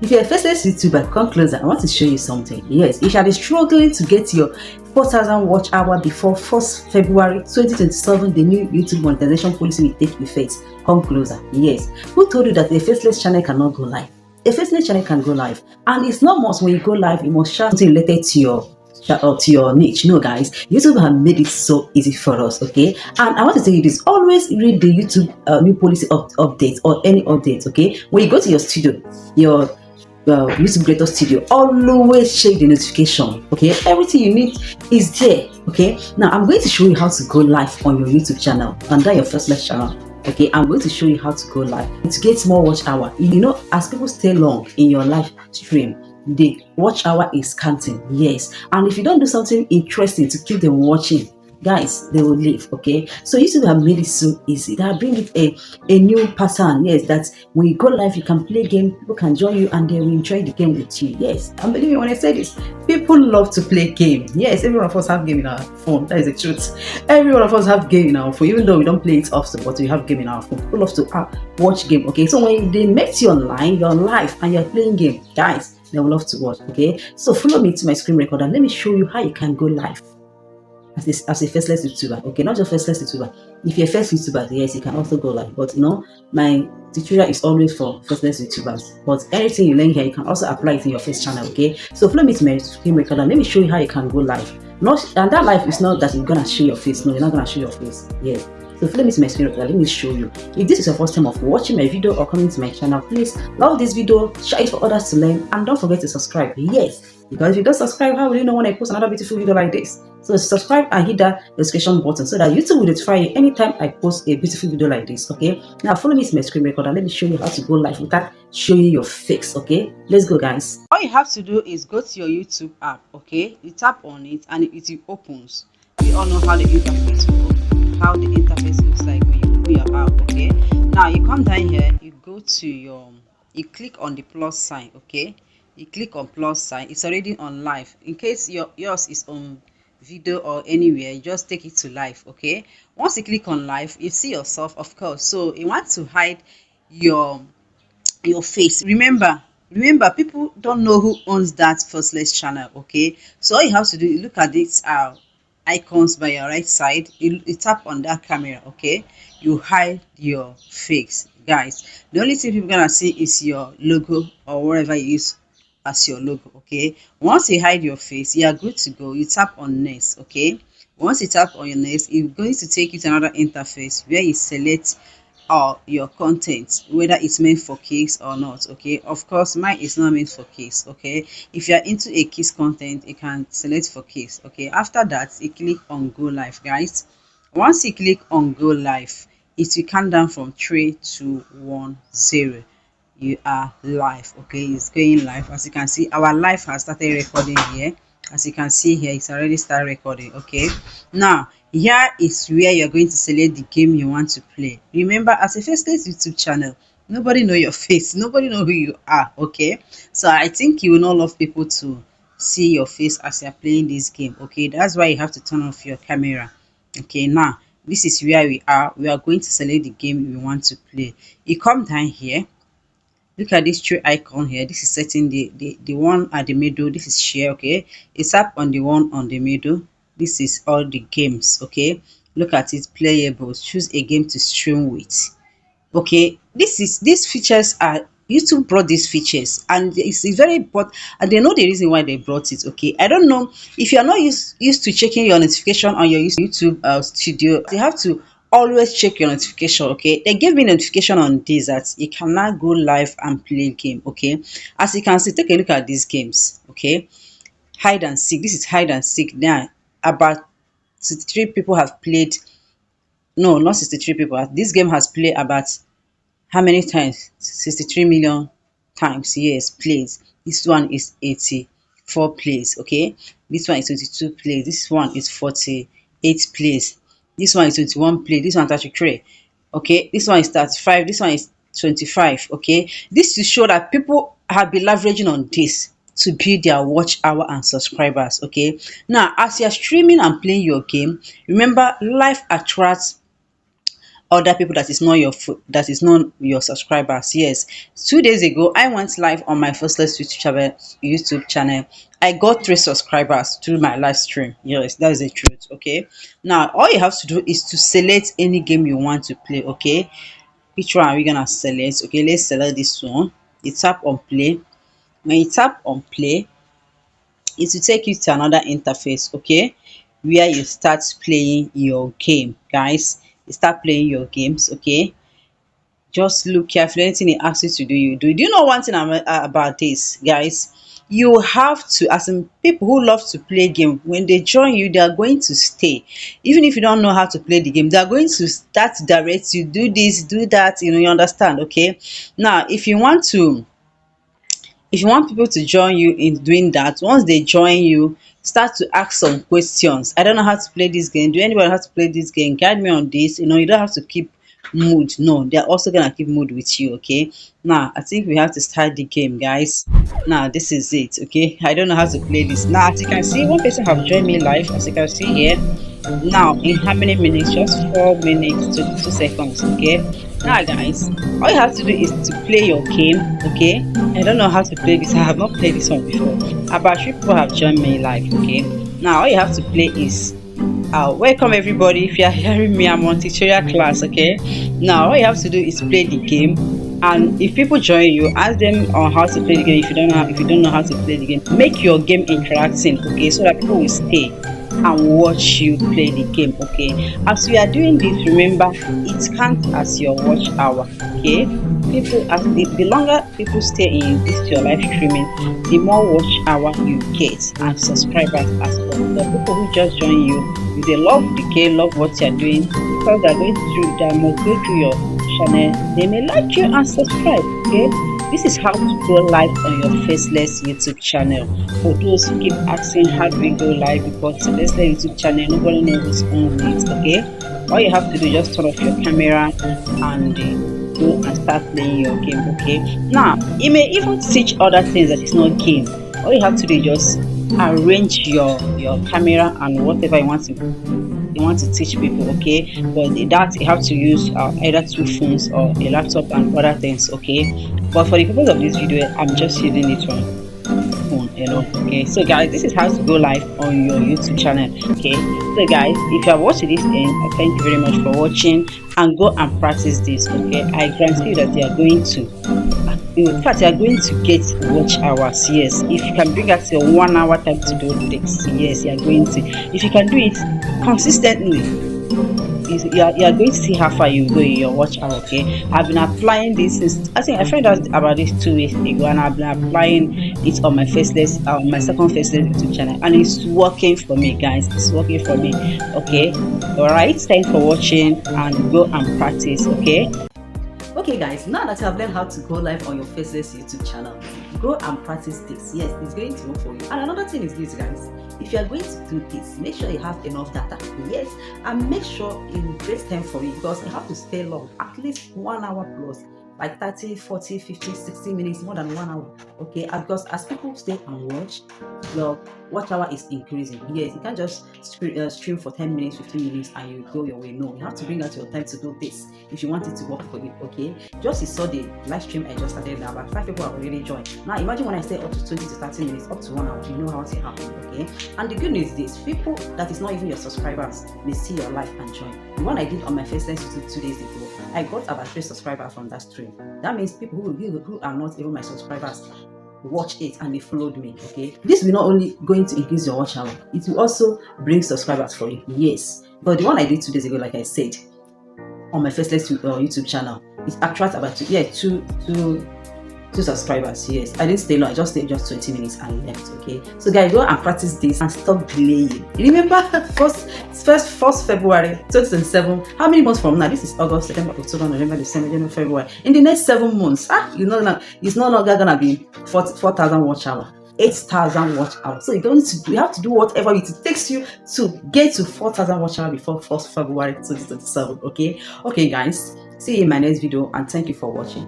If you're a faceless YouTuber, come closer. I want to show you something. Yes, you shall be struggling to get your 4,000 watch hour before 1st February 2027. The new YouTube monetization policy will take effect. Come closer. Yes. Who told you that a faceless channel cannot go live? A faceless channel can go live, and it's not must when you go live, you must share something related to your niche. No, guys, YouTube have made it so easy for us. Okay, and I want to tell you this: always read the YouTube new policy updates or any updates. Okay, when you go to your studio, your YouTube Creator Studio, always check the notification. Okay, everything you need is there. Okay, now I'm going to show you how to go live on your YouTube channel under your Faceless channel. Okay, I'm going to show you how to go live to get more watch hour. You know, as people stay long in your live stream, the watch hour is counting. Yes, and if you don't do something interesting to keep them watching, guys, they will leave. Okay, so YouTube have made it so easy. They are bringing a new pattern. Yes, that when you go live, you can play game, people can join you and they will enjoy the game with you. Yes, and believe me when I say this, people love to play game. Yes, every one of us have game in our phone. That is the truth. Every one of us have game in our phone, even though we don't play it often, but we have game in our phone. People love to watch game. Okay, so when they meet you online, you're live and you're playing game, guys, they will love to watch. Okay, so follow me to my screen recorder. Let me show you how you can go live as a faceless YouTuber. Okay, not just faceless YouTuber. If you're a first YouTuber, yes, you can also go live. But you know, my tutorial is always for faceless YouTubers. But anything you learn here, you can also apply it in your face channel. Okay, so follow me to my screen recorder. Let me show you how you can go live. And that live is not that you're gonna show your face. No, you're not gonna show your face. Yes. So follow me to my screen recorder. Let me show you. If this is your first time of watching my video or coming to my channel, please love this video, share it for others to learn, and don't forget to subscribe. Yes, because if you don't subscribe, how will you know when I post another beautiful video like this? So subscribe and hit that notification button so that YouTube will notify you anytime I post a beautiful video like this. Okay, now follow me to my screen recorder. Let me show you how to go live without showing you your face. Okay, let's go, guys. All you have to do is go to your YouTube app. Okay, you tap on it and it opens. We all know how the interface looks like when you open your app. Okay, now you come down here, you go to you click on the plus sign. Okay, you click on plus sign. It's already on live. In case yours is on video or anywhere, you just take it to live. Okay, once you click on live, you see yourself, of course. So you want to hide your face. Remember, people don't know who owns that Faceless channel. Okay, so all you have to do is look at this icons by your right side. You tap on that camera. Okay, you hide your face, guys. The only thing people gonna see is your logo or whatever you use as your logo. Okay, once you hide your face, you are good to go. You tap on next. Okay, once you tap on your next, it's going to take you to another interface where you select your content, whether it's meant for kids or not. Okay, of course mine is not meant for kids. Okay, if you are into a kids content, you can select for kids. Okay, after that you click on go live, guys. Once you click on go live, it will count down from 3, 2, 1, 0. You are live. Okay, it's going live. As you can see, our live has started recording here. As you can see here, it's already started recording. Okay, now here is where you're going to select the game you want to play. Remember, as a faceless YouTube channel, nobody know your face, nobody know who you are. Okay, so I think you will not love people to see your face as you're playing this game. Okay, that's why you have to turn off your camera. Okay, now this is where we are going to select the game we want to play. You come down here, look at this three icon here. This is setting the one at the middle. This is share. Okay, it's up on the one on the middle. This is all the games. Okay, look at it, playables. Choose a game to stream with. Okay, these features are YouTube brought these features, and it's very important, and they know the reason why they brought it. Okay, I don't know if you are not used to checking your notification on your YouTube studio. You have to always check your notification. Okay, they gave me notification on this that you cannot go live and play game. Okay, as you can see, take a look at these games. Okay, hide and seek. This is hide and seek. Now about 63 people have played. No, not 63 people. This game has played about how many times? 63 million times. Yes, plays. This one is 84 plays. Okay, this one is 22 plays. This one is 48 plays. This one is 21 plays. This one is 33. Okay, this one is 35. This one is 25. Okay, this to show that people have been leveraging on this to build their watch hour and subscribers. Okay, now as you're streaming and playing your game, remember life attracts other people that is not your subscribers. Yes, 2 days ago I went live on my Faceless YouTube channel. I got 3 subscribers through my live stream. Yes, that is the truth. Okay, now all you have to do is to select any game you want to play. Okay, which one are we gonna select? Okay, let's select this one. You tap on play. When you tap on play, it will take you to another interface, okay, where you start playing your game, guys. You start playing your games, okay. Just look carefully. Anything it asks you to do, you do. Do you know one thing about this, guys? You have to, as in people who love to play game, when they join you, they are going to stay. Even if you don't know how to play the game, they are going to start to direct you, do this, do that, you understand, okay. Now if you want people to join you in doing that, once they join you, start to ask some questions. I don't know how to play this game. Do anybody know how to play this game? Guide me on this. You don't have to keep mood. No, they're also gonna keep mood with you. Okay. Now I think we have to start the game, guys. Now this is it. Okay. I don't know how to play this. Now as you can see, one person have joined me live. As you can see here. Now in how many minutes? Just 4 minutes, 2 seconds. Okay. Now guys, all you have to do is to play your game. Okay. I don't know how to play this. I have not played this one before. About 3 people have joined me live. Okay. Now all you have to play is welcome everybody. If you are hearing me, I'm on tutorial class. Okay. Now all you have to do is play the game, and if people join you, ask them on how to play the game. If you don't know how to play the game, make your game interacting. Okay, so that people will stay and watch you play the game. Okay, as we are doing this, remember it counts as your watch hour. Okay, people, as the longer people stay in this your live streaming, the more watch hour you get and subscribers as well. So people who just join you, if they love the game, love what you're doing, because they must go through your channel, they may like you and subscribe. Okay, this is how to go live on your Faceless YouTube channel. For those who keep asking how do we go live, because Faceless YouTube channel, nobody knows who's on it. Okay, all you have to do is just turn off your camera and go and start playing your game. Okay, now you may even teach other things that is not game. All you have to do is just arrange your camera and whatever you want to teach people. Okay, but that you have to use either 2 phones or a laptop and other things. Okay, but for the purpose of this video, I'm just using it one phone alone. Okay, so guys, this is how to go live on your YouTube channel. Okay, so guys, if you are watching this end, I thank you very much for watching, and go and practice this. Okay, I guarantee you that you are going to, in fact, you are going to get watch hours. Yes, if you can bring out your 1 hour time to do this, yes, you are going to. If you can do it consistently, you are going to see how far you go in your watch hour. Okay, I've been applying this since, I think I found out about this 2 weeks ago, and I've been applying it on my Faceless, my second Faceless YouTube channel, and it's working for me, guys. It's working for me. Okay, all right, thanks for watching, and go and practice. Okay guys, now that you have learned how to go live on your Faceless YouTube channel, go and practice this. Yes, it's going to work for you. And another thing is this, guys, if you are going to do this, make sure you have enough data. Yes, and make sure it takes time for you, because you have to stay long, at least 1 hour plus, like 30, 40, 50, 60 minutes, more than 1 hour. Okay, because as people stay and watch, your watch hour is increasing. Yes, you can't just stream for 10 minutes, 15 minutes and you go your way. No, you have to bring out your time to do this if you want it to work for you. Okay, just you saw the live stream I just started now, about 5 people have already joined. Now imagine when I say up to 20 to 30 minutes, up to 1 hour, you know how it happens. Okay, and the good news is this, people that is not even your subscribers may see your live and join. The one I did on my Faceless YouTube 2 days ago, I got about 3 subscribers from that stream. That means people who are not even my subscribers watch it and they followed me. Okay, this will not only going to increase your watch hour, it will also bring subscribers for you. Yes, but the one I did 2 days ago, like I said, on my Faceless YouTube channel, it attracts about two subscribers. Yes, I didn't stay long, I just stayed just 20 minutes and left. Okay, so guys, go and practice this and stop delaying. Remember, first February 2027. How many months from now? This is August, September, October, November, December, January, February. In the next 7 months, it's no longer gonna be 4,000 watch hour, 8,000 watch hour. So you have to do whatever it takes you to get to 4,000 watch hour before 1st February 2027. Okay, guys, see you in my next video, and thank you for watching.